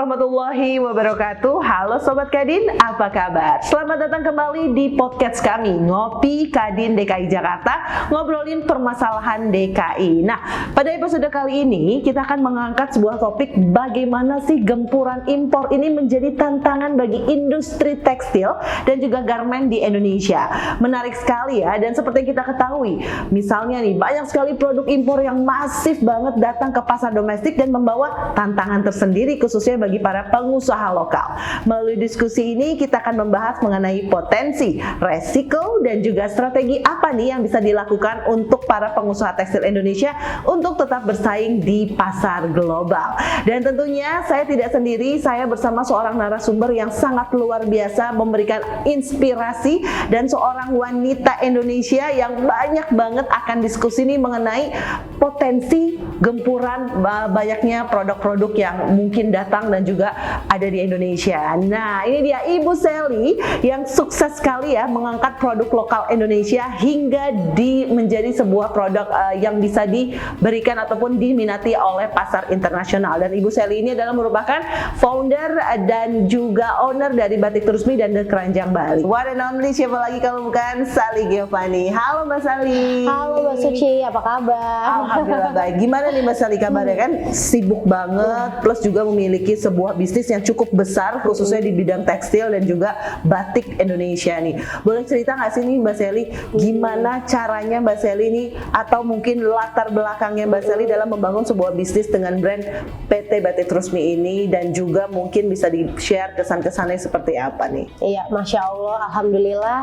warahmatullahi wabarakatuh. Halo Sobat Kadin, apa kabar? Selamat datang kembali di podcast kami Ngopi Kadin DKI Jakarta, ngobrolin permasalahan DKI. Nah, pada episode kali ini kita akan mengangkat sebuah topik bagaimana sih gempuran impor ini menjadi tantangan bagi industri tekstil dan juga garmen di Indonesia. Menarik sekali ya, dan seperti yang kita ketahui, misalnya nih banyak sekali produk impor yang masif banget datang ke pasar domestik dan membawa tantangan tersendiri khususnya bagi para pengusaha lokal. Melalui diskusi ini kita akan membahas mengenai potensi, resiko, dan juga strategi apa nih yang bisa dilakukan untuk para pengusaha tekstil Indonesia untuk tetap bersaing di pasar global. Dan tentunya saya tidak sendiri, saya bersama seorang narasumber yang sangat luar biasa memberikan inspirasi dan seorang wanita Indonesia yang banyak banget akan diskusi ini mengenai potensi gempuran banyaknya produk-produk yang mungkin datang dan juga ada di Indonesia. Nah, ini dia Ibu Sally yang sukses sekali ya mengangkat produk lokal Indonesia hingga menjadi sebuah produk yang bisa diberikan ataupun diminati oleh pasar internasional. Dan Ibu Sally ini adalah merupakan founder dan juga owner dari Batik Trusmi dan The Keranjang Bali. One and only, siapa lagi kalau bukan Sally Giovanni. Halo Mbak Sally. Halo Mbak Suci, apa kabar? Alhamdulillah baik. Gimana nih Mbak Sally kabarnya? Kan sibuk banget, plus juga memiliki sebuah bisnis yang cukup besar khususnya di bidang tekstil dan juga batik Indonesia nih. Boleh cerita nggak sih nih Mbak Sally gimana caranya Mbak Sally nih atau mungkin latar belakangnya Mbak Sally dalam membangun sebuah bisnis dengan brand PT Batik Trusmi ini, dan juga mungkin bisa di-share kesan-kesannya seperti apa nih? Iya, Masya Allah, Alhamdulillah.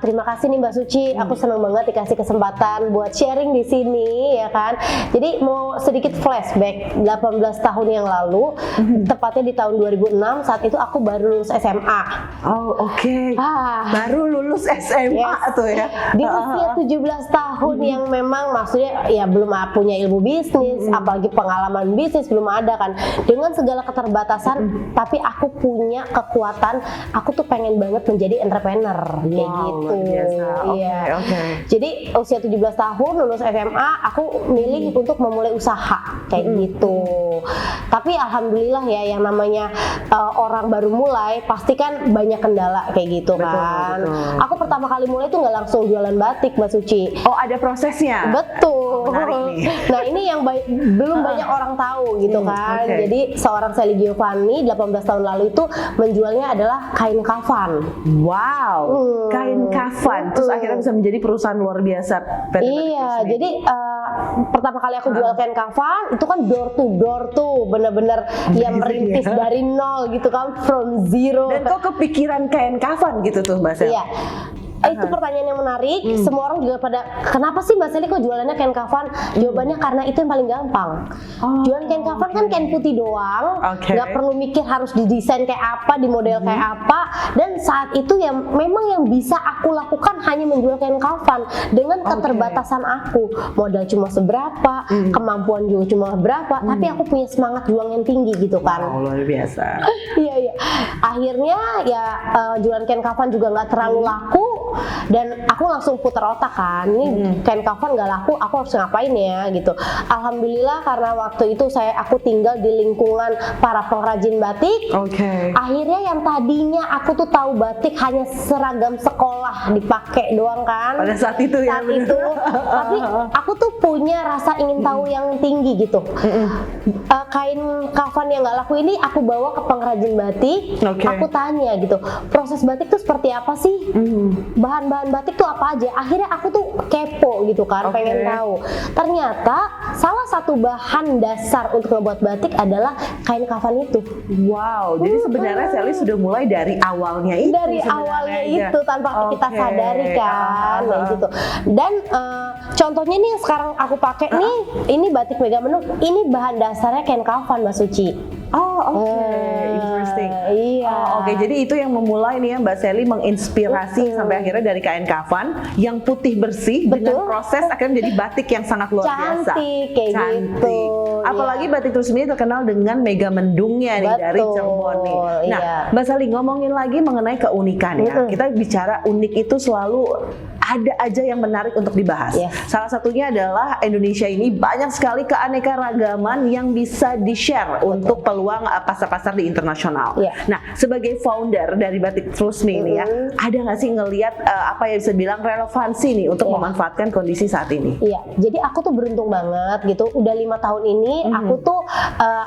Terima kasih nih Mbak Suci, aku senang banget dikasih kesempatan buat sharing di sini ya kan. Jadi mau sedikit flashback 18 tahun yang lalu, tepatnya di tahun 2006, saat itu aku baru lulus SMA. Oh oke. Baru lulus SMA yes. Tuh ya. Di usia 17 tahun yang memang maksudnya ya belum punya ilmu bisnis, apalagi pengalaman bisnis belum ada kan. Dengan segala keterbatasan, tapi aku punya kekuatan, aku tuh pengen banget menjadi entrepreneur kayak gitu. Iya. Okay. Jadi usia 17 tahun lulus SMA, aku milih untuk memulai usaha kayak gitu. Tapi alhamdulillah ya, yang namanya orang baru mulai pasti kan banyak kendala kayak gitu kan. Betul. Aku pertama kali mulai tuh nggak langsung jualan batik Mbak Suci. Oh, ada prosesnya. Betul. Menarik nih. Nah, ini yang belum banyak orang tahu gitu kan. Okay. Jadi seorang Sally Giovanni 18 tahun lalu itu menjualnya adalah kain kafan. Wow. Kain kafan. Terus akhirnya bisa menjadi perusahaan luar biasa. Iya, jadi pertama kali aku jual kain kafan itu kan door to door tuh, bener-bener ya merintis dari nol gitu kan, from zero. Dan kok kepikiran kain kafan gitu tuh Mbak Sally? Iya. Itu pertanyaan yang menarik. Semua orang juga pada, kenapa sih Mbak Sally kok jualannya kain kafan? Jawabannya karena itu yang paling gampang. Jualan kain kafan kan kain putih doang, nggak perlu mikir harus didesain kayak apa, di model kayak apa. Dan saat itu ya memang yang bisa aku lakukan hanya menjual kain kafan dengan keterbatasan aku. Modal cuma seberapa, kemampuan juga cuma berapa, tapi aku punya semangat juang yang tinggi gitu kan. Luar biasa. Iya. Akhirnya ya jualan kain kafan juga nggak terlalu laku. Dan aku langsung putar otak kan, ini kain kafan nggak laku, aku harus ngapain ya gitu. Alhamdulillah karena waktu itu aku tinggal di lingkungan para pengrajin batik. Akhirnya yang tadinya aku tuh tahu batik hanya seragam sekolah dipakai doang kan. Pada saat itu ya. Saat itu, tapi aku tuh punya rasa ingin tahu yang tinggi gitu. Kain kafan yang nggak laku ini aku bawa ke pengrajin batik. Aku tanya gitu, proses batik tuh seperti apa sih? Bahan-bahan batik tuh apa aja? Akhirnya aku tuh kepo gitu kan, pengen tahu. Ternyata salah satu bahan dasar untuk membuat batik adalah kain kafan itu. Wow, jadi sebenarnya Sally sudah mulai dari awalnya itu. Dari awalnya itu tanpa kita sadari kan, gitu. Dan contohnya nih yang sekarang aku pakai nih, ini batik Mega Mendung. Ini bahan dasarnya kain kafan Mbak Suci. Interesting. Iya. Jadi itu yang memulai nih ya Mbak Sally menginspirasi sampai akhirnya dari kain kafan yang putih bersih dengan proses akhirnya menjadi batik yang sangat luar biasa. Cantik gitu. Apalagi Batik Trusmi terkenal dengan Mega Mendungnya nih dari Cirebon nih. Nah, Mbak Sally ngomongin lagi mengenai keunikan ya. Kita bicara unik itu selalu ada aja yang menarik untuk dibahas. Salah satunya adalah Indonesia ini banyak sekali keanekaragaman yang bisa di-share untuk peluang pasar-pasar di internasional. Nah, sebagai founder dari Batik Trusmi ini ya, ada nggak sih ngelihat apa yang bisa bilang relevansi nih untuk memanfaatkan kondisi saat ini? Iya, jadi aku tuh beruntung banget gitu. Udah 5 tahun ini aku tuh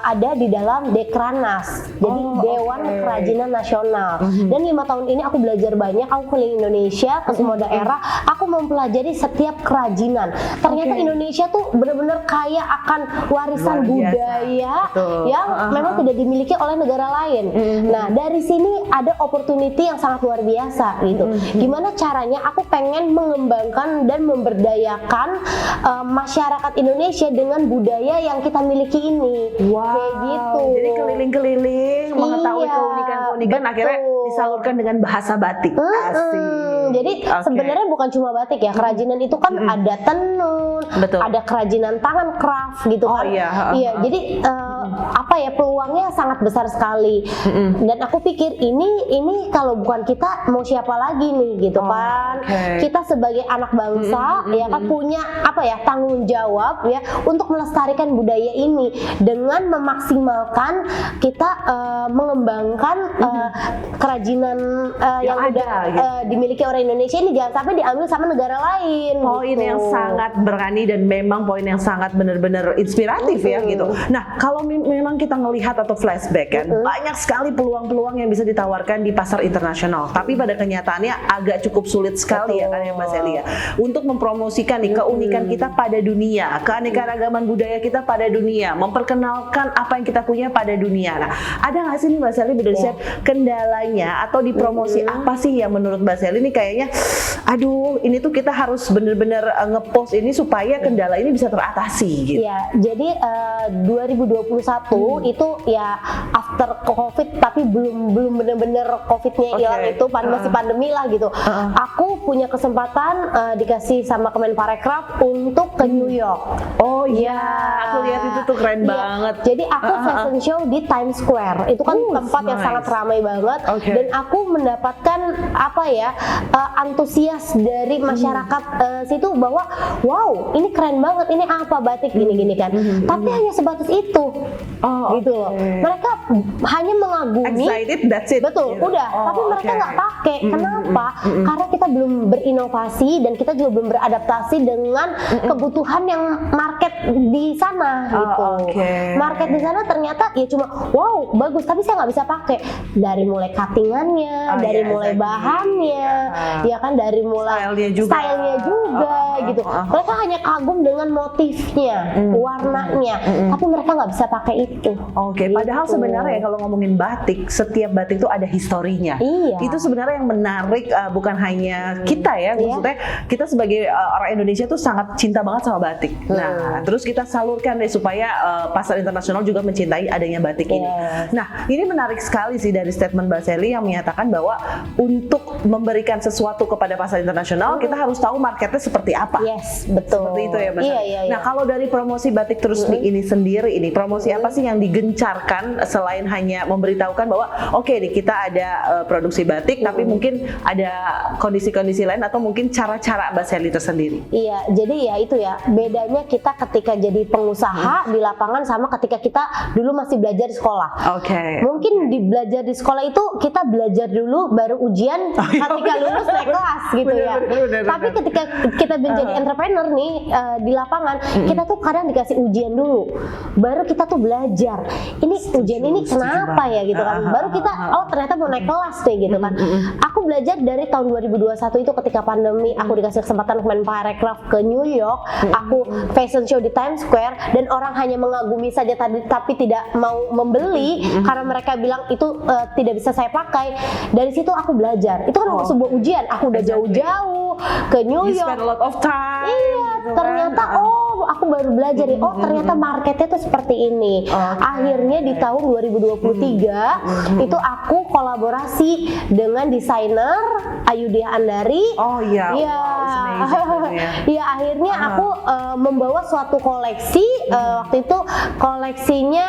ada di dalam Dekranas, jadi Dewan Kerajinan Nasional. Dan 5 tahun ini aku belajar banyak. Aku keliling Indonesia ke semua daerah. Aku mempelajari setiap kerajinan. Ternyata Indonesia tuh benar-benar kaya akan warisan budaya yang memang tidak dimiliki oleh negara lain. Nah, dari sini ada opportunity yang sangat luar biasa gitu. Gimana caranya aku pengen mengembangkan dan memberdayakan masyarakat Indonesia dengan budaya yang kita miliki ini. Kayak gitu. Jadi keliling-keliling mengetahui keunikan-keunikan akhirnya disalurkan dengan bahasa batik. Asik. Jadi sebenarnya bukan cuma batik ya, kerajinan itu kan ada tenun, ada kerajinan tangan craft gitu kan. Iya, jadi apa ya, peluangnya sangat besar sekali. Dan aku pikir ini kalau bukan kita mau siapa lagi nih gitu kan. Kita sebagai anak bangsa ya kan punya apa ya, tanggung jawab ya untuk melestarikan budaya ini dengan memaksimalkan kita mengembangkan kerajinan yang udah dimiliki orang Indonesia ini jangan sampai diambil sama negara lain. Poin yang sangat berani dan memang poin yang sangat benar-benar inspiratif ya gitu. Nah, kalau memang kita ngelihat atau flashback kan, banyak sekali peluang-peluang yang bisa ditawarkan di pasar internasional. Tapi pada kenyataannya agak cukup sulit sekali ya kan ya Mbak Celia untuk mempromosikan nih keunikan kita pada dunia, keanekaragaman budaya kita pada dunia, memperkenalkan apa yang kita punya pada dunia. Nah, ada nggak sih nih Mbak Celia berdasarkan kendalanya atau di promosi apa sih yang menurut Mbak Celia ini kayaknya aduh ini tuh kita harus bener-bener ngepost ini supaya kendala ini bisa teratasi gitu. Ya, jadi 2021 itu ya after COVID tapi belum bener-bener COVID-nya hilang itu masih pandemi lah gitu. Aku punya kesempatan dikasih sama Kemenparekraf untuk ke New York. Oh iya, aku lihat itu tuh keren banget. Jadi aku fashion show di Times Square. Itu kan tempat yang sangat ramai banget dan aku mendapatkan apa ya, antusias dari masyarakat situ bahwa wow, ini keren banget, ini apa batik gini-gini kan. Tapi hanya sebatas itu. Gitu loh. Mereka hanya mengagumi. Excited, that's it. Betul, udah. Tapi mereka nggak pakai. Kenapa? Karena kita belum berinovasi dan kita juga belum beradaptasi dengan kebutuhan yang market di sana gitu. Market di sana ternyata ya cuma wow, bagus, tapi saya nggak bisa pakai. Dari mulai cuttingannya, dari mulai bahannya, ya kan, dari mulai stylenya juga gitu. Mereka hanya kagum dengan motifnya, warnanya, tapi mereka nggak bisa pakai itu. Padahal sebenarnya kalau ngomongin batik, setiap batik itu ada historinya. Itu sebenarnya yang menarik, bukan hanya kita ya, maksudnya kita sebagai orang Indonesia tuh sangat cinta banget sama batik. Nah, terus kita salurkan deh supaya pasar internasional juga mencintai adanya batik ini. Nah, ini menarik sekali sih dari statement Mbak Sally yang menyatakan bahwa untuk memberikan sesuatu kepada pasar internasional kita harus tahu marketnya seperti apa. Betul. Seperti itu ya Mbak Sally. Nah, kalau dari promosi Batik Trusmi ini sendiri, ini promosi apa sih yang digencarkan selain hanya memberitahukan bahwa oke nih kita ada produksi batik, tapi mungkin ada kondisi-kondisi lain atau mungkin cara-cara Mbak Sally tersendiri? Iya, jadi ya itu ya bedanya kita ketika jadi pengusaha di lapangan sama ketika kita dulu masih belajar di sekolah. Mungkin di belajar di sekolah itu kita belajar dulu baru ujian, ketika lulus naik kelas gitu ya. Tapi ketika kita menjadi entrepreneur nih di lapangan, kita tuh kadang dikasih ujian dulu, baru kita tuh belajar. Ini ujian ini kenapa ya gitu kan? Baru kita ternyata mau naik kelas deh gitu kan. Aku belajar dari tahun 2021 itu ketika pandemi, aku dikasih kesempatan Kemenparekraf ke New York, aku fashion show di Times Square dan orang hanya mengagumi saja tapi tidak mau membeli karena mereka bilang itu tidak bisa saya pakai. Dari situ aku belajar. Itu kan sebuah ujian. Aku udah jauh-jauh ke New York. You spend a lot of time. Iya, ternyata aku baru belajar ya. Ternyata marketnya tuh seperti ini. Akhirnya di tahun 2023 itu aku kolaborasi dengan desainer Ayudhya Andari. Iya, akhirnya aku membawa suatu koleksi. Waktu itu koleksinya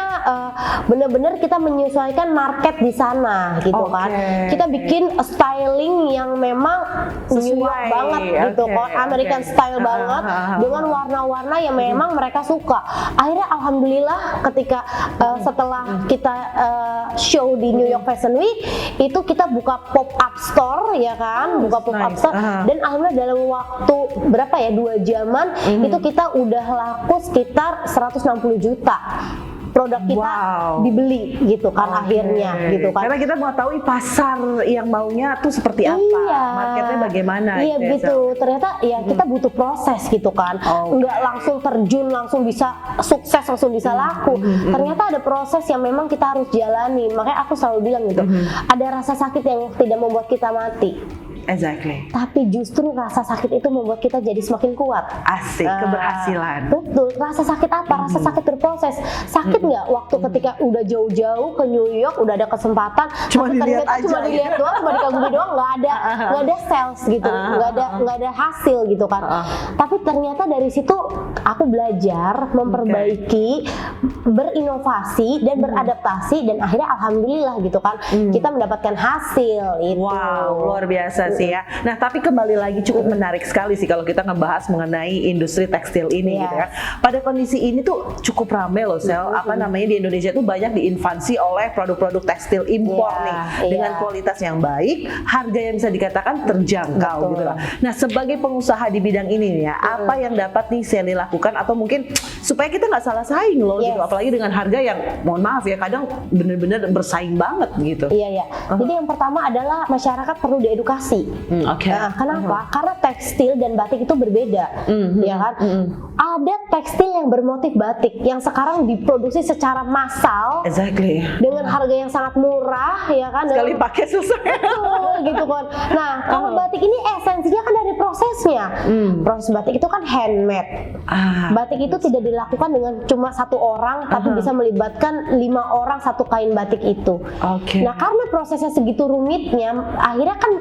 benar-benar kita menyesuaikan market di sana gitu kan. Kita bikin styling yang memang New York banget gitu kan, American style banget dengan warna-warna yang memang mereka suka. Akhirnya alhamdulillah ketika setelah kita show di New York Fashion Week itu kita buka pop up store ya kan, buka pop up store dan alhamdulillah dalam waktu berapa ya 2 jaman itu kita udah laku sekitar 160 juta. Produk kita dibeli gitu kan akhirnya gitu kan. Karena kita mau tahu pasar yang maunya tuh seperti apa, marketnya bagaimana. Iya gitu. Ternyata ya kita butuh proses gitu kan. Nggak langsung terjun langsung bisa sukses langsung bisa laku. Ternyata ada proses yang memang kita harus jalani. Makanya aku selalu bilang gitu. Ada rasa sakit yang tidak membuat kita mati. Exactly. Tapi justru rasa sakit itu membuat kita jadi semakin kuat. Asik, keberhasilan. Betul. Rasa sakit apa? Rasa sakit berproses. Sakit nggak waktu ketika udah jauh-jauh ke New York, udah ada kesempatan, cuma dilihat aja, cuma dilihat doang, cuma dikagumi doang, nggak ada sales gitu, nggak ada hasil gitu kan. Tapi ternyata dari situ aku belajar memperbaiki, berinovasi dan beradaptasi dan akhirnya alhamdulillah gitu kan kita mendapatkan hasil itu. Wow, luar biasa sih ya. Nah, tapi kembali lagi cukup menarik sekali sih kalau kita ngebahas mengenai industri tekstil ini gitu ya. Pada kondisi ini tuh cukup rame loh Sel, apa namanya di Indonesia tuh banyak diinvasi oleh produk-produk tekstil impor nih dengan kualitas yang baik, harga yang bisa dikatakan terjangkau gitu lah. Nah, sebagai pengusaha di bidang ini nih ya, apa yang dapat nih Sally lakukan atau mungkin supaya kita nggak salah saing loh gitu, apalagi dengan harga yang mohon maaf ya kadang bener-bener bersaing banget gitu. Iya. Jadi yang pertama adalah masyarakat perlu diedukasi. Kenapa? Karena tekstil dan batik itu berbeda, ya kan? Ada tekstil yang bermotif batik yang sekarang diproduksi secara massal, dengan harga yang sangat murah, ya kan? Sekali pakai selesai. Gitu kan. Nah, kalau batik ini esensinya kan dari prosesnya. Proses batik itu kan handmade. Batik itu tidak dilakukan dengan cuma 1 orang, tapi bisa melibatkan 5 orang satu kain batik itu. Nah, karena prosesnya segitu rumitnya, akhirnya kan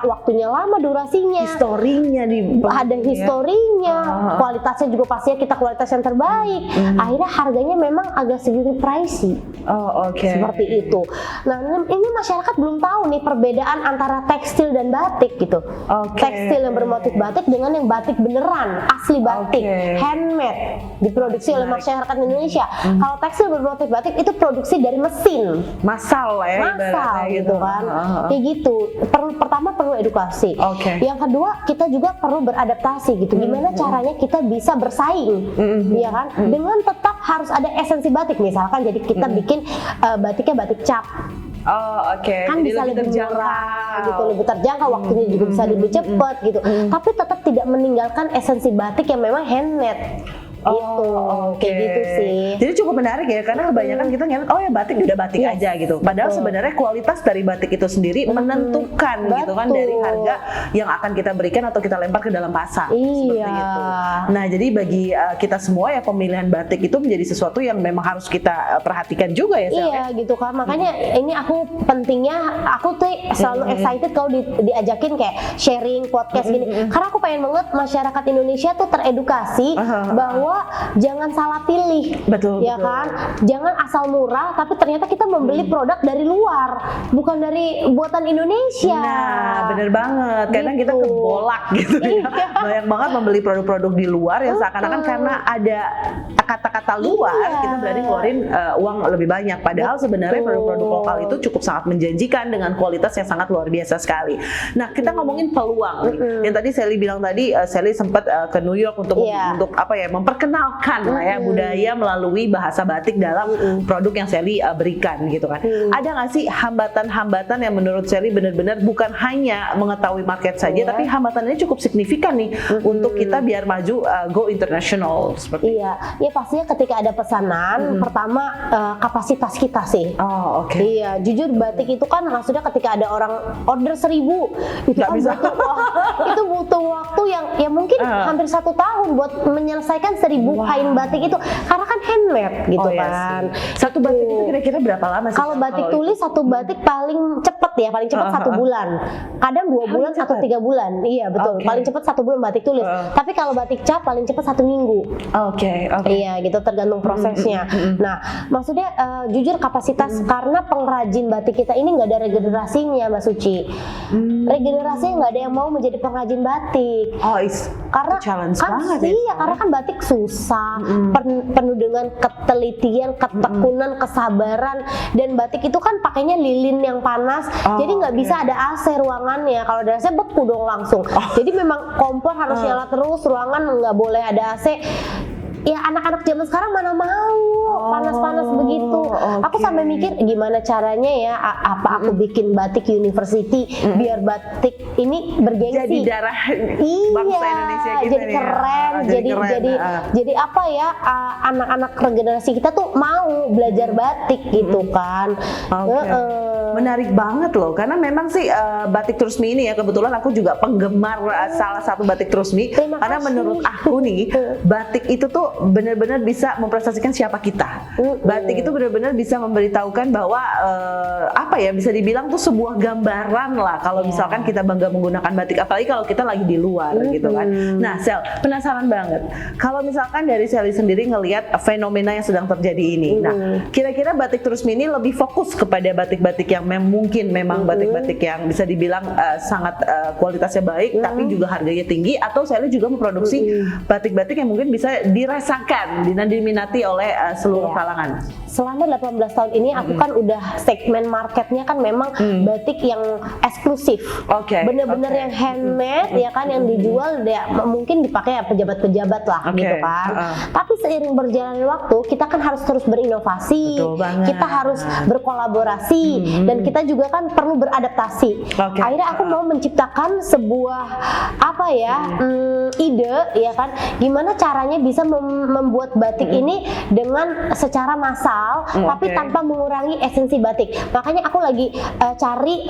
waktunya lama, durasinya, historinya ada historinya, kualitasnya juga pastinya kita kualitas yang terbaik. Akhirnya harganya memang agak sedikit pricey. Seperti itu. Nah, ini masyarakat belum tahu nih perbedaan antara tekstil dan batik gitu. Tekstil yang bermotif batik dengan yang batik beneran, asli batik, handmade, diproduksi oleh masyarakat Indonesia. Kalau tekstil bermotif batik itu produksi dari mesin, massal gitu kan. Kayak gitu. Pertama perlu edukasi. Yang kedua kita juga perlu beradaptasi gitu. Gimana caranya kita bisa bersaing, ya kan? Dengan tetap harus ada esensi batik. Misalkan jadi kita bikin batiknya batik cap. Kan jadi bisa lebih murah gitu, lebih terjangkau, waktunya juga bisa lebih cepat gitu. Tapi tetap tidak meninggalkan esensi batik yang memang handmade. Kayak gitu sih. Jadi cukup menarik ya, karena kebanyakan kita ngeliat ya batik udah batik aja gitu. Padahal sebenarnya kualitas dari batik itu sendiri menentukan gitu kan dari harga yang akan kita berikan atau kita lempar ke dalam pasar. Seperti itu. Nah, jadi bagi kita semua ya pemilihan batik itu menjadi sesuatu yang memang harus kita perhatikan juga ya. Gitu kan. Makanya ini aku tuh selalu excited kalau diajakin kayak sharing podcast gini. Karena aku pengen banget masyarakat Indonesia tuh teredukasi bahwa jangan salah pilih, kan? Jangan asal murah, tapi ternyata kita membeli produk dari luar, bukan dari buatan Indonesia. Nah, bener banget. Kadang kita kebolak gitu ya. Banyak banget membeli produk-produk di luar yang seakan-akan karena ada kata-kata luar, kita berani ngeluarin uang lebih banyak. Padahal sebenarnya produk-produk lokal itu cukup sangat menjanjikan dengan kualitas yang sangat luar biasa sekali. Nah, kita ngomongin peluang. Yang tadi Sally bilang tadi, Sally sempat ke New York untuk memperkenalkan lah ya budaya melalui bahasa batik dalam produk yang Sally berikan gitu kan. Ada nggak sih hambatan-hambatan yang menurut Sally benar-benar bukan hanya mengetahui market saja, tapi hambatannya cukup signifikan nih untuk kita biar maju go international seperti ya pastinya ketika ada pesanan pertama kapasitas kita sih. Iya, jujur batik itu kan maksudnya ketika ada orang order 1000 itu kan itu butuh waktu yang mungkin hampir 1 tahun buat menyelesaikan 1000 seribu kain batik itu karena kan handmade gitu kan. Satu batik itu kira-kira berapa lama sih? Kalau batik tulis satu batik paling cepet ya, paling cepet 1 bulan. Kadang 2 bulan atau 3 bulan. Iya betul. Paling cepet 1 bulan batik tulis. Tapi kalau batik cap paling cepet 1 minggu. Iya gitu, tergantung prosesnya. Nah maksudnya jujur kapasitas karena pengrajin batik kita ini nggak ada regenerasinya Mbak Suci. Regenerasinya nggak ada yang mau menjadi pengrajin batik. Karena challenge kan banget ya, karena kan batik susah, penuh dengan ketelitian, ketekunan, kesabaran, dan batik itu kan pakainya lilin yang panas, jadi nggak bisa ada AC ruangannya. Kalau ada AC beku dong langsung. Jadi memang kompor harus nyala terus, ruangan nggak boleh ada AC. Ya anak-anak zaman sekarang mana mau panas-panas begitu. Aku sampai mikir gimana caranya ya, apa aku bikin batik university biar batik ini bergengsi. Jadi darah bangsa Indonesia kita jadi keren, jadi apa ya, anak-anak regenerasi kita tuh mau belajar batik gitu kan. Menarik banget loh, karena memang sih batik Trusmi ini ya, kebetulan aku juga penggemar salah satu batik Trusmi. Karena menurut aku nih, batik itu tuh benar-benar bisa mempresentasikan siapa kita. Batik itu benar-benar bisa memberitahukan bahwa apa ya, bisa dibilang tuh sebuah gambaran lah kalau misalkan kita bangga menggunakan batik, apalagi kalau kita lagi di luar gitu kan. Nah Sel, penasaran banget kalau misalkan dari Sally sendiri ngelihat fenomena yang sedang terjadi ini. Nah kira-kira batik Trusmi ini lebih fokus kepada batik-batik yang mungkin memang batik-batik yang bisa dibilang sangat kualitasnya baik tapi juga harganya tinggi, atau Sally juga memproduksi batik-batik yang mungkin bisa dirasakan dan diminati oleh seluruh kalangan. Selama 18 tahun ini aku kan udah segmen marketnya kan memang batik yang eksklusif, bener-bener yang handmade ya kan, yang dijual ya mungkin dipakai ya pejabat-pejabat lah gitu kan. Tapi seiring berjalannya waktu kita kan harus terus berinovasi, kita harus berkolaborasi, dan kita juga kan perlu beradaptasi. Akhirnya aku mau menciptakan sebuah apa ya, ide ya kan, gimana caranya bisa membuat batik ini dengan secara massal tapi tanpa mengurangi esensi batik. Makanya aku lagi cari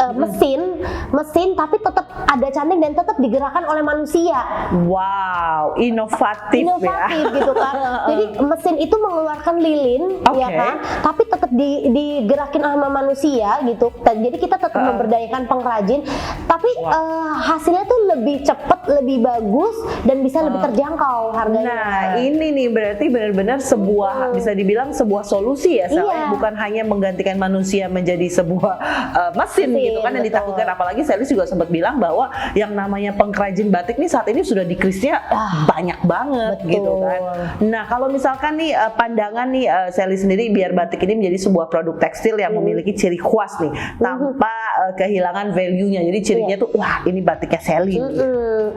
mesin tapi tetap ada cantik dan tetap digerakkan oleh manusia. Wow, inovatif ya. Gitu kan. Jadi mesin itu mengeluarkan lilin ya kan, tapi tetap digerakin sama manusia gitu. Jadi kita tetap memberdayakan pengrajin, tapi hasilnya tuh lebih cepat, lebih bagus, dan bisa lebih terjangkau harganya. Nah ini nih berarti benar-benar sebuah bisa dibilang sebuah solusi ya, bukan hanya menggantikan manusia menjadi sebuah mesin gitu kan yang ditakutkan. Apalagi Sally juga sempat bilang bahwa yang namanya pengrajin batik nih saat ini sudah decrease-nya banyak banget gitu kan. Nah kalau misalkan nih pandangan nih Sally sendiri biar batik ini menjadi sebuah produk tekstil yang memiliki ciri khas nih tanpa kehilangan value-nya, jadi cirinya tuh wah ini batiknya Sally.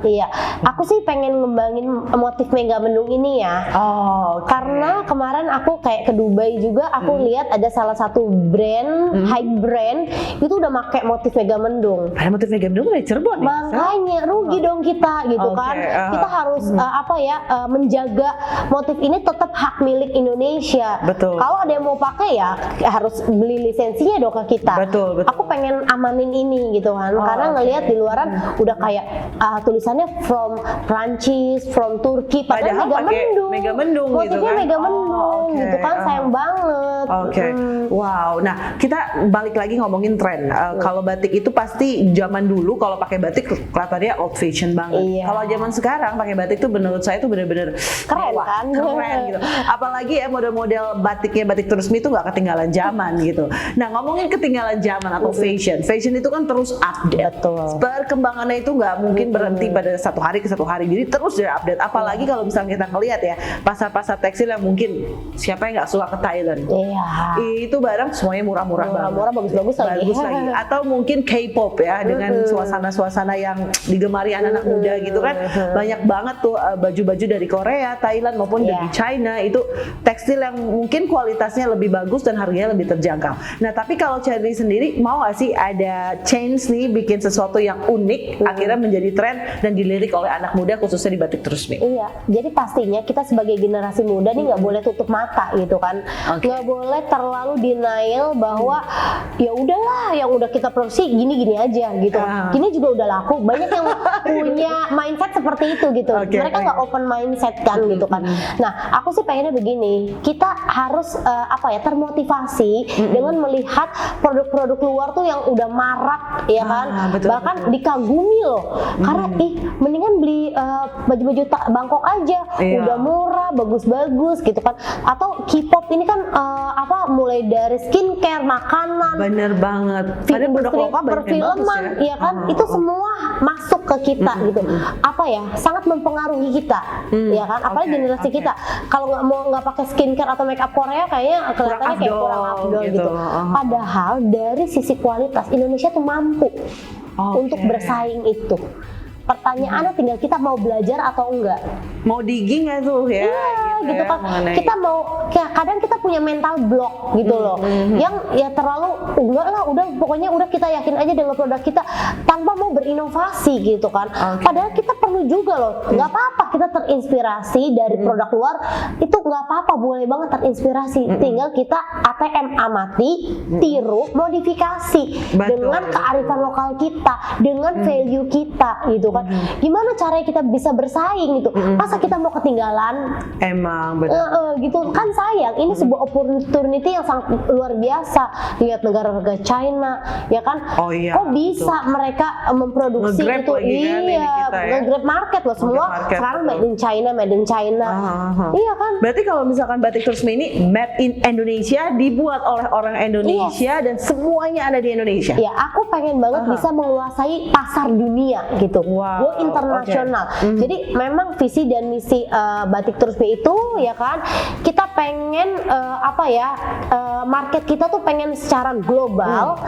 Iya, aku sih pengen ngembangin motif mega mendung ini ya. Karena kemarin aku kayak ke Dubai juga, aku lihat ada salah satu brand, high brand itu udah pakai motif mega mendung. Ada motif mega mendung dari Cirebon ya? Makanya rugi dong kita gitu kan. Kita harus menjaga motif ini tetap hak milik Indonesia. Kalau ada yang mau pakai ya harus beli lisensinya dong ke kita. Aku pengen amanin ini gitu kan, karena ngelihat di luaran udah kayak tulisannya from Prancis, from Turki, padahal mega mendung motifnya gitu kan? Mega mendung gitu kan, sayang banget. Wow, nah kita balik lagi ngomongin tren. Kalau batik itu pasti zaman dulu kalau pakai batik kelihatannya old fashion banget. Kalau zaman sekarang pakai batik tuh menurut saya tuh bener-bener keren kan? Keren gitu. Apalagi ya model-model batiknya batik Trusmi itu nggak ketinggalan zaman gitu. Nah ngomongin ketinggalan zaman atau fashion itu kan terus update. Perkembangannya itu nggak mungkin berhenti pada satu hari ke satu hari, jadi terus update. Apalagi kalau misalnya kita ngelihat ya pasar-pasar tekstil yang mungkin siapa yang nggak suka ke Thailand, itu barang semuanya murah-murah banget, bagus-bagus lagi. Atau mungkin K-pop ya dengan suasana-suasana yang digemari anak-anak muda gitu kan, banyak banget tuh baju-baju dari Korea, Thailand maupun dari China, itu tekstil yang mungkin kualitasnya lebih bagus dan harganya lebih terjangkau. Nah tapi kalau Cherry sendiri mau nggak sih ada change nih, bikin sesuatu yang unik akhirnya menjadi tren dan dilirik oleh anak muda khususnya di batik Trusmi? Iya, jadi pastinya kita sebagai generasi muda nih nggak boleh tutup mata kita gitu kan. Nggak boleh terlalu denial bahwa ya udahlah yang udah kita produksi gini-gini aja gitu. Gini juga udah laku. Banyak yang punya mindset seperti itu gitu. Mereka nggak open mindset kan gitu kan. Nah, aku sih pengennya begini. Kita harus termotivasi dengan melihat produk-produk luar tuh yang udah marak ya kan. Bahkan dikagumi loh. Karena mendingan beli baju-baju Bangkok aja, udah murah, bagus-bagus gitu kan. Atau K-pop ini kan mulai dari skincare, makanan, bener banget. industri perfilman, ya kan, itu semua masuk ke kita gitu. Sangat mempengaruhi kita, ya kan. Apalagi generasi kita, kalau nggak pakai skincare atau makeup Korea, kayaknya kelihatannya kayak kurang afdol gitu. Padahal dari sisi kualitas Indonesia tuh mampu untuk bersaing itu. Pertanyaannya tinggal kita mau belajar atau enggak. Mau digging nggak tuh ya? Gitu kan. Kita mau, kadang kita punya mental block gitu loh. Yang ya terlalu enggak lah, pokoknya udah kita yakin aja dengan produk kita tanpa mau berinovasi gitu kan. Padahal kita perlu juga loh. Nggak apa-apa kita terinspirasi dari produk luar, itu nggak apa-apa, boleh banget terinspirasi. Tinggal kita ATM amati, tiru, modifikasi dengan kearifan lokal kita, dengan value kita gitu kan. Gimana caranya kita bisa bersaing gitu? Masa kita mau ketinggalan? Emang benar. Gitu kan sayang. Ini sebuah opportunity yang sangat luar biasa. Lihat negara-negara China, ya kan? Kok bisa mereka memproduksi itu? Nge-grab market loh semua. Sekarang made in China. Iya kan? Berarti kalau misalkan batik Trusmi ini made in Indonesia, dibuat oleh orang Indonesia dan semuanya ada di Indonesia. Ya, aku pengen banget bisa menguasai pasar dunia gitu. Go internasional. Jadi memang visi dan misi batik Trusmi itu ya kan, kita pengen market kita tuh pengen secara global,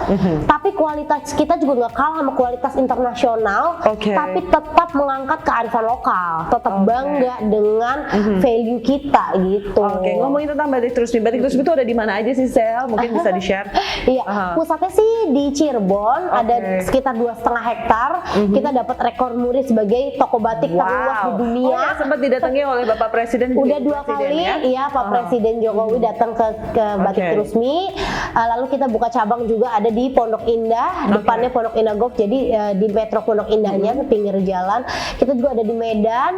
tapi kualitas kita juga nggak kalah sama kualitas internasional, tapi tetap mengangkat kearifan lokal, tetap bangga dengan value kita gitu. Ngomongin tentang batik Trusmi itu ada di mana aja sih, Sel? Mungkin bisa di-share. Iya, pusatnya sih di Cirebon, ada sekitar 2,5 hektar. Kita dapat rekor muri sebagai toko batik terluas di dunia. Sempat didatangi oleh Bapak Presiden. Udah 2 kali ya, Pak Presiden Jokowi datang ke Batik Trusmi. Lalu kita buka cabang juga ada di Pondok Indah, depannya Pondok Indah Golf. Jadi di Metro Pondok Indahnya, pinggir jalan. Kita juga ada di Medan.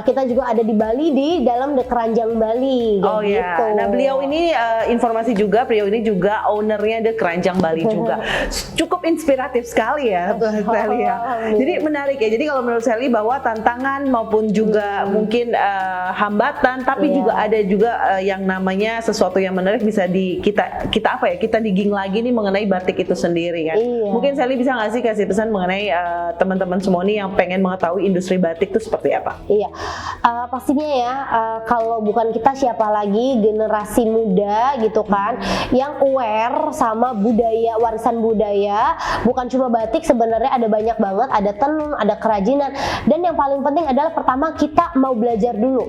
Kita juga ada di Bali, di dalam Keranjang Bali. Gitu. Nah, beliau ini informasi juga, beliau ini juga ownernya Keranjang Bali juga. Cukup inspiratif sekali ya, Sally ya. Jadi menarik ya. Jadi kalau menurut Sally bahwa tantangan maupun juga mungkin hambatan, tapi juga ada juga yang namanya sesuatu yang menarik bisa kita digging lagi nih mengenai batik itu sendiri kan. Mungkin Sally bisa nggak sih kasih pesan mengenai teman-teman semua nih yang pengen mengetahui industri batik itu seperti apa? Pastinya ya, kalau bukan kita siapa lagi, generasi muda gitu kan, yang aware sama budaya, warisan budaya. Bukan cuma batik, sebenarnya ada banyak banget, ada tenun, ada kerajinan, dan yang paling penting adalah pertama kita mau belajar dulu.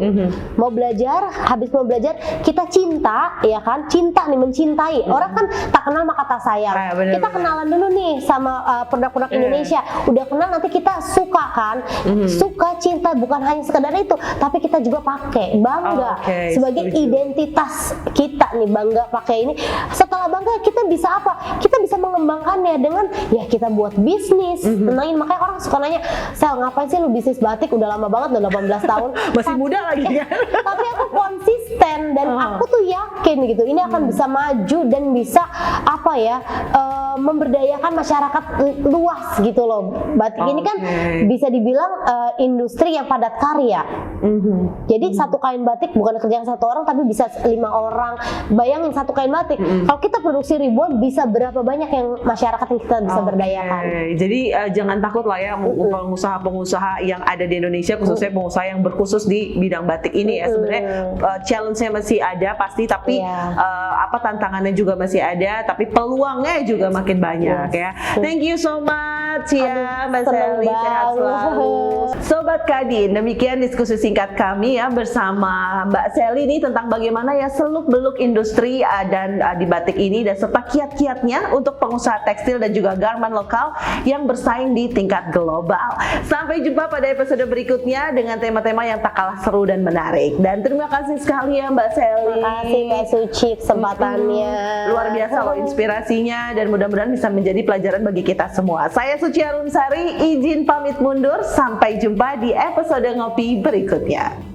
Mau belajar, habis mau belajar kita cinta, ya kan, cinta nih, mencintai. Orang kan tak kenal maka tak sayang. Kita kenalan dulu nih sama produk-produk Indonesia, udah kenal nanti kita suka kan, suka, cinta, bukan hanya sekedar itu, tapi kita juga pakai, bangga sebagai identitas kita nih, bangga pakai ini. Setelah bangga kita bisa apa? Kita bisa mengembangkannya dengan ya kita buat bisnis. Makanya orang suka nanya, Sel, ngapain sih lu bisnis batik? Udah lama banget, udah 18 tahun. Masih muda lagi kan? Tapi aku konsisten dan aku tuh yakin gitu, ini akan bisa maju dan bisa memberdayakan masyarakat luas gitu loh. Batik ini kan bisa dibilang industri yang padat karya. Jadi satu kain batik bukan kerjaan satu orang, tapi bisa 5 orang. Bayangin satu kain batik, kalau kita produksi ribuan, bisa berapa banyak yang masyarakat yang kita bisa berdayakan. Jadi jangan takut lah ya, pengusaha-pengusaha yang ada di Indonesia, khususnya pengusaha yang berkhusus di bidang batik ini ya. Sebenarnya challenge-nya masih ada pasti, tapi tantangannya juga masih ada, tapi peluangnya juga makin banyak ya. Thank you so much ya Mbak Sally, sehat selalu. Sobat Kadin, demikian diskusi singkat kami ya bersama Mbak Sally ini tentang bagaimana ya seluk-beluk industri dan di batik ini, dan serta kiat-kiatnya untuk pengusaha tekstil dan juga garment lokal yang bersaing di tingkat global. Sampai jumpa pada episode berikutnya dengan tema-tema yang tak kalah seru dan menarik. Dan terima kasih sekali ya waktunya Mbak Sally. Makasih Mbak Suci kesempatannya. Luar biasa loh inspirasinya dan mudah-mudahan bisa menjadi pelajaran bagi kita semua. Saya Suci Arunsari, izin pamit mundur. Sampai jumpa di episode ngopi berikutnya.